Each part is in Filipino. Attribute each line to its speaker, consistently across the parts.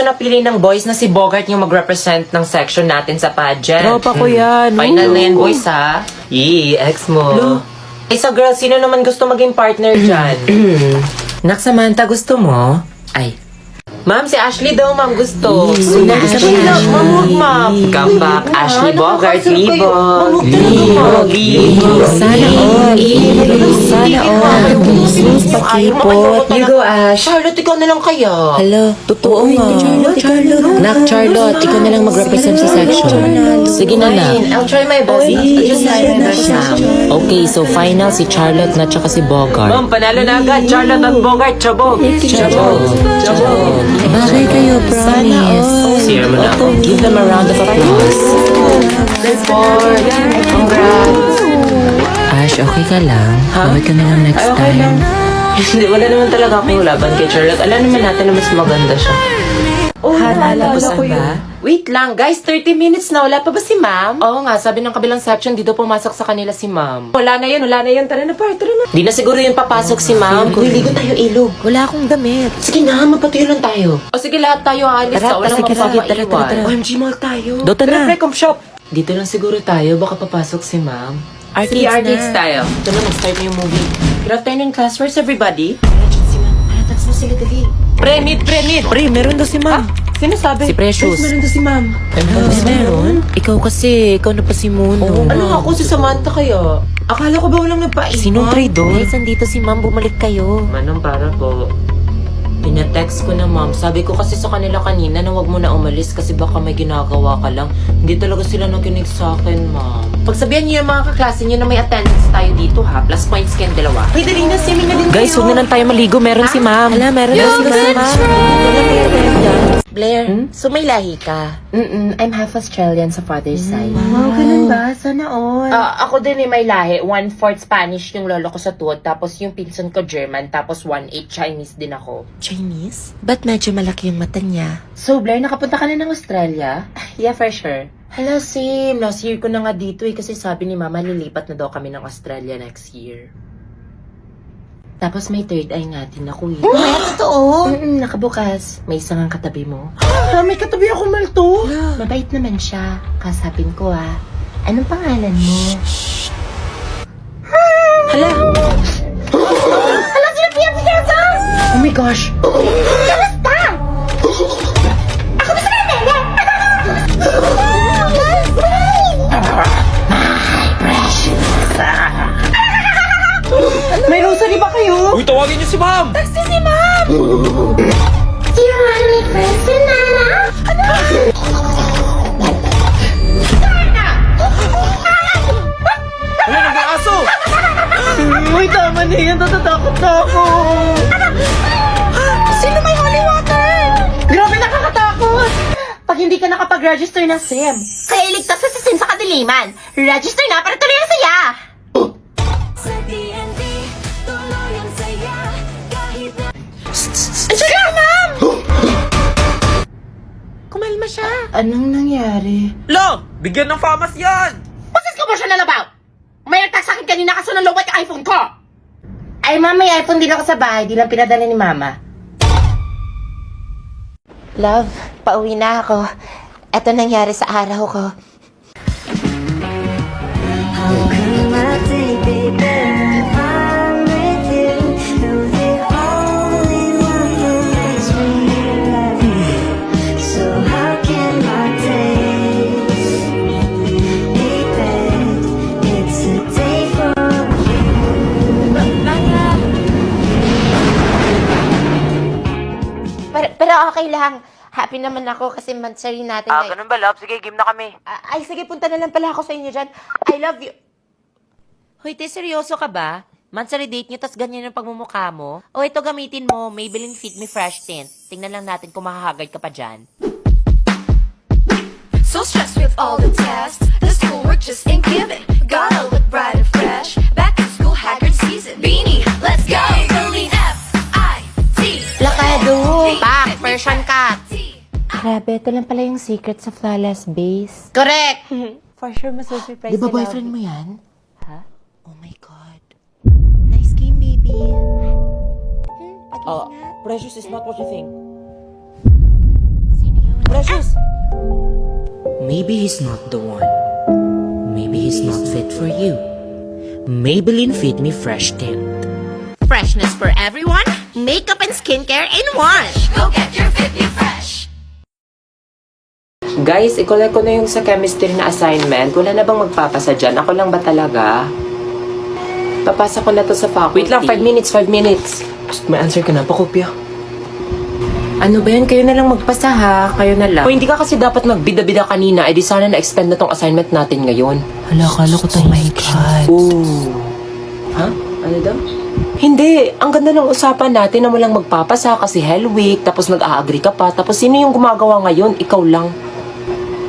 Speaker 1: Napili ng boys na si Bogart yung mag-represent ng section natin sa pageant.
Speaker 2: Tropa ko yan.
Speaker 1: Final na yan, boys, ha? Yee, ex mo. Eh, so girl, sino naman gusto maging partner dyan? Nak, Samantha, gusto mo? Ay. Ma'am, si Ashley daw, ma'am, gusto.
Speaker 2: Ashley.
Speaker 1: Ma'am. Come back, Ashley Bogart, Libog.
Speaker 2: Sana all. Sana all. Sus, pakipot.
Speaker 1: You go, Ash. Charlotte, ikaw na lang kaya.
Speaker 2: Hala, totoo nga. Charlotte.
Speaker 1: Nak, Charlotte, ikaw na lang mag-represent sa section. Sige na, Nak. I'll try my best. Just try my best, ma'am. Okay, so final si Charlotte na tsaka si Bogart. Ma'am, panalo na agad. Charlotte at Bogart, chabog. Chabog.
Speaker 2: Bagay kayo, promise.
Speaker 1: Sira mo na ako. Give them a round of applause. Support. Congrats.
Speaker 2: Ash, okay ka lang? Bawit ka na lang next
Speaker 1: Ay, okay lang.
Speaker 2: time.
Speaker 1: Hindi, wala naman talaga akong laban kay Charlotte. Alam naman natin na mas maganda siya. Oh,
Speaker 2: Alam ko ba?
Speaker 1: Wait lang, guys. 30 minutes na. Wala pa ba si ma'am? Oo nga, sabi ng kabilang section, dito pumasok sa kanila si ma'am. Wala na yan. Tara na, par. Tara na. Di na siguro yung papasok si ma'am. Kung ligo tayo, ilog.
Speaker 2: Wala akong damit.
Speaker 1: Sige na, magpatuyo lang tayo. O sige, lahat tayo aalis.
Speaker 2: Tara,
Speaker 1: Walang
Speaker 2: sige, tara.
Speaker 1: mapapaiwan. OMG Mall tayo.
Speaker 2: Dota na.
Speaker 1: Precom shop. Dito lang siguro tayo. Baka papasok si ma'am.
Speaker 2: Arcades
Speaker 1: Sige, arcades
Speaker 2: na.
Speaker 1: tayo. Ito na, mag-start na yung movie. Good afternoon, class. Where's everybody?
Speaker 2: Pre, meron daw si ma'am.
Speaker 1: Sino sabi?
Speaker 2: Si Precious.
Speaker 1: Meron daw si ma'am.
Speaker 2: Meron? Ikaw kasi, ikaw na pa si Muno.
Speaker 1: Ano ako si Samantha kaya? Akala ko ba walang nagpaiwan?
Speaker 2: Sinong traidor? Guys, nandito si ma'am, bumalik kayo.
Speaker 1: Manong para po. Pinatext ko na ma'am. Sabi ko kasi sa kanila kanina na wag mo na umalis kasi baka may ginagawa ka lang. Hindi talaga sila nakinig sa akin, ma'am. Pagsabihan niyo yung mga kaklase niyo na may attendance tayo dito, ha? Plus points kayong dalawa. Ay, dali na, swimming na din
Speaker 2: Guys, huwag na lang tayo maligo. Meron si ma'am. Hala, meron daw si ma'am.
Speaker 3: Blair, so may lahi ka? I'm half Australian sa father's side.
Speaker 2: Wow, ganun ba? Sana all.
Speaker 3: Ako din may lahi. 1/4 Spanish yung lolo ko sa tuwod, tapos yung pinsan ko German, tapos 1/8 Chinese din ako.
Speaker 2: Chinese? Ba't medyo malaki yung mata niya?
Speaker 3: So Blair, nakapunta ka na ng Australia?
Speaker 1: Yeah, for sure. Hala, Sim. Last year ko na nga dito eh. Kasi sabi ni Mama, lilipat na daw kami ng Australia next year. Tapos may third eye nga din ako eh.
Speaker 3: Ay, totoo?
Speaker 1: Nakabukas. May isang ang katabi mo.
Speaker 3: May katabi ako malto.
Speaker 1: Mabait naman siya. Kasapin ko Anong pangalan mo?
Speaker 2: Hala!
Speaker 3: Hala, sila Pia Picasso!
Speaker 1: Oh my gosh!
Speaker 3: Kamusta? Ako ba sa kanila?
Speaker 1: May rosary ba kayo?
Speaker 4: Uy, tawagin niyo si ma'am!
Speaker 3: Do you wanna make friends with Nana?
Speaker 4: Ano, nag-aaso?
Speaker 1: Uy, tama na yan. Natatakot na ako.
Speaker 3: Sino may holy water?
Speaker 1: Grabe, nakakatakot. Pag hindi ka nakapag-register ng SIM.
Speaker 3: Kaya iligtas sa sisim sa kadiliman. Register na para tuloy ang saya.
Speaker 5: Sa DND, tuloy ang saya kahit na
Speaker 3: Andiyan na, ma'am!
Speaker 1: Kumalma siya. Anong nangyari?
Speaker 4: Lo! Bigyan ng famas yan!
Speaker 3: What's this commotion about? May nagtag sa akin kanina kaso nalobot yung iPhone ko. Ay, ma'am, may iPhone din ako sa bahay. Di lang pinadala ni mama. Love, pauwi na ako. Ito nangyari sa araw ko. Pero okay lang. Happy naman ako kasi mansari natin.
Speaker 1: Ganun ba, love? Sige, game na kami.
Speaker 3: Ay, sige, punta na lang pala ako sa inyo dyan. I love you.
Speaker 2: Hoy, te, seryoso ka ba? Mansari date niyo, tas ganyan yung pagmumukha mo? O ito gamitin mo, Maybelline Fit Me Fresh Tint. Tingnan lang natin kung makahagard ka pa dyan.
Speaker 5: so stressed with all the tests. The schoolwork just ain't giving. Gotta look bright and fresh. Back to school haggard season. Beanie, let's go. Maybelline F-I-T.
Speaker 3: Lakado. Pak, version cut.
Speaker 2: Grabe, ito lang pala yung secret sa flawless base.
Speaker 3: Correct.
Speaker 2: For sure, masusurprise
Speaker 1: Di ba boyfriend mo yan?
Speaker 2: Oh my God. Nice game, baby.
Speaker 4: Precious is not what you think.
Speaker 1: Maybe he's not the one. Maybe he's not fit for you. Maybelline Fit Me Fresh Tint.
Speaker 3: Freshness for everyone, makeup and skincare in one.
Speaker 5: Go get your Fit Me Fresh.
Speaker 1: Guys, i-collect ko na yung sa chemistry na assignment. Wala na bang magpapasa dyan? Ako lang ba talaga? Papasa ko na to sa faculty. Wait lang, 5 minutes. Psst, may answer ka na, pakopya. Ano ba yan? Kayo na lang magpasa ha. Kayo na lang. Kung hindi ka kasi dapat magbida-bida kanina, edi sana na-extend na tong assignment natin ngayon. Hala, akala ko tayo Ooh. Ha? Ano daw? Hindi. Ang ganda ng usapan natin na walang magpapasa kasi Hell Week, tapos nag-a-agree ka pa, tapos sino yung gumagawa ngayon? Ikaw lang.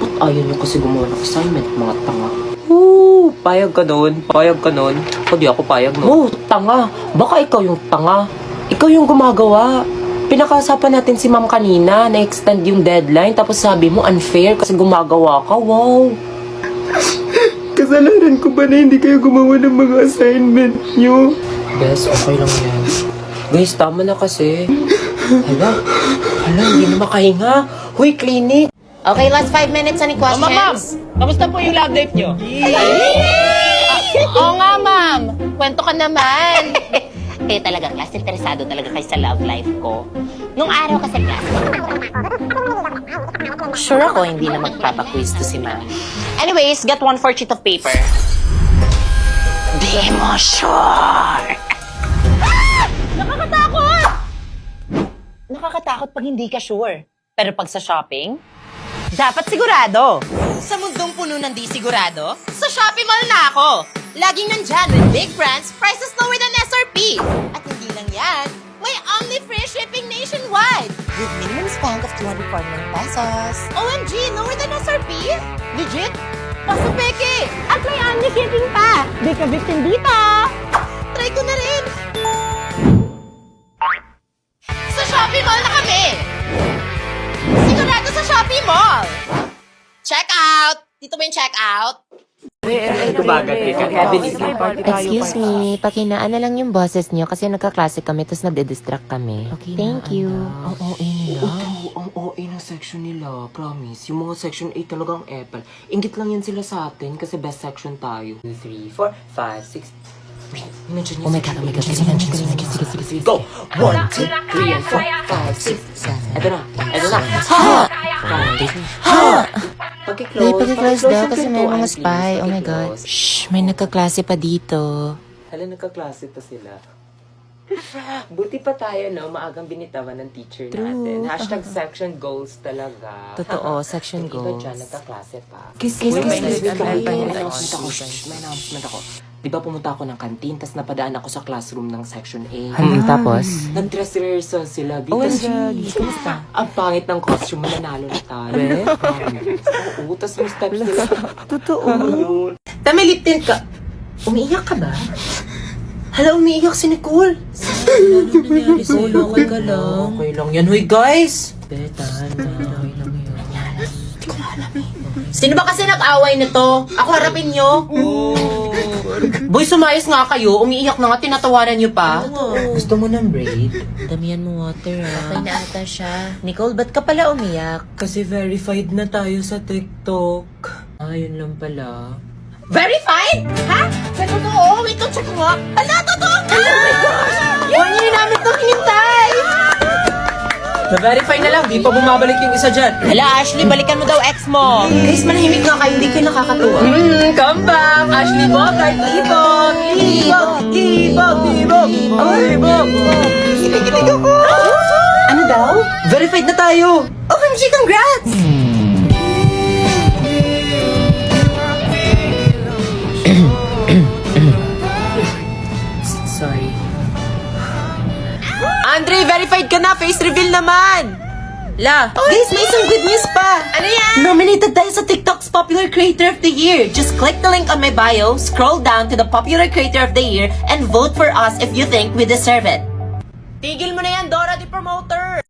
Speaker 1: Ba't ayaw nyo kasi gumawa ng assignment, mga tanga? Ooh, payag ka nun. O di ako payag nun. Tanga. Baka ikaw yung tanga. Ikaw yung gumagawa. Pinakausapan natin si ma'am kanina, na-extend yung deadline, tapos sabi mo unfair kasi gumagawa ka. Wow! Kasalanan ko ba na hindi kayo gumawa ng mga assignment nyo? Bes, okay lang yan. Guys, tama na kasi. Hala, hindi na makahinga. Huy, clinic!
Speaker 3: Okay, last 5 minutes. Any questions?
Speaker 4: Kamusta po yung love life nyo?
Speaker 3: Oo nga, ma'am. Kwento ka naman. Kayo talaga, class, interesado talaga kayo sa love life ko. Nung araw kasi, class, sure ako hindi na magpapa-quiz to si ma'am. Anyways, get 1/4 sheet of paper. Di mo sure. Nakakatakot! Nakakatakot pag hindi ka sure. Pero pag sa shopping, dapat sigurado. Sa mundong puno ng di sigurado, sa Shopee Mall na ako. Laging nandyan with big brands, prices lower than SRP. At hindi lang yan, may only free shipping nationwide. With minimum spend of 249 pesos. OMG, lower than SRP? Legit? Basta peke! At may only shipping pa! Di ka victim dito! Try ko na rin! Sa Shopee Mall na kami! Sigurado sa Shopee Mall! Check out! Dito ba yung check out?
Speaker 2: Excuse me, pakinaan na lang yung boses niyo kasi nagkaklase kami tapos nagde-distract kami. Okay, thank you.
Speaker 1: Ang OA nila. Ang OA ng section nila. Promise. Yung mga section 8 talagang epal. Ingit lang yan sila sa atin kasi best section tayo. 2, 3, 4, 5, 6... Oh my God. Sige. Go! 1, 2, 3, and 4, 5, 6, 7. Ito na. Ha!
Speaker 2: Wait, pag-close daw kasi may mga spy. Oh my God. Shh, may nagkaklase pa dito.
Speaker 1: Hala, nagkaklase pa sila. Buti pa tayo, no? Maagang binitawan ng teacher natin. Hashtag section goals talaga.
Speaker 2: Totoo, section
Speaker 1: Yung iba
Speaker 2: goals.
Speaker 1: dyan, nagkaklase pa.
Speaker 2: May
Speaker 1: announcement ako. Di ba pumunta ako ng canteen, tas napadaan ako sa classroom ng section A.
Speaker 2: Tapos?
Speaker 1: Nag-dress rehearsal sila.
Speaker 2: Kumusta?
Speaker 1: Ang pangit ng costume, mananalo na tayo. Oo, tas yung steps nila.
Speaker 2: Totoo.
Speaker 1: Tama, lip tint ka. Umiiyak ka ba? Hala, umiiyak si Nicole. Ano nangyari sa'yo? Okay ka lang. Okay lang yan. Hoy, guys! Betan na. Okay lang yun. Hindi ko alam eh. Sino ba kasi nag-away nito? Ako harapin nyo. Boy, sumayos nga kayo. Umiiyak na nga. Tinatawanan nyo pa. Gusto mo ng braid?
Speaker 2: Damihan mo water Okay na ata siya. Nicole, ba't ka pala umiyak?
Speaker 1: Kasi verified na tayo sa TikTok. Yun lang pala. Verified? Ha? Sa totoo? Wait, check ko nga. Hala, totoo ka! Oh my gosh! 1 year namin itong hinintay! Na-verify na lang, di pa bumabalik yung isa dyan.
Speaker 2: Hala, Ashley, balikan mo daw ex mo.
Speaker 1: Guys, manahimik nga kayo, hindi kayo nakakatuwa. Come back! Ashley Bogart, libog! Kinikilig ako! Ano daw? Verified na tayo! OMG, congrats! Sorry. Andre, verified ka na! Face reveal naman! Guys, may isang good news pa! Ano yan? Nominated tayo sa TikTok's Popular Creator of the Year! Just click the link on my bio, scroll down to the Popular Creator of the Year, and vote for us if you think we deserve it.
Speaker 2: Tigil mo na yan, Dora the Promoter!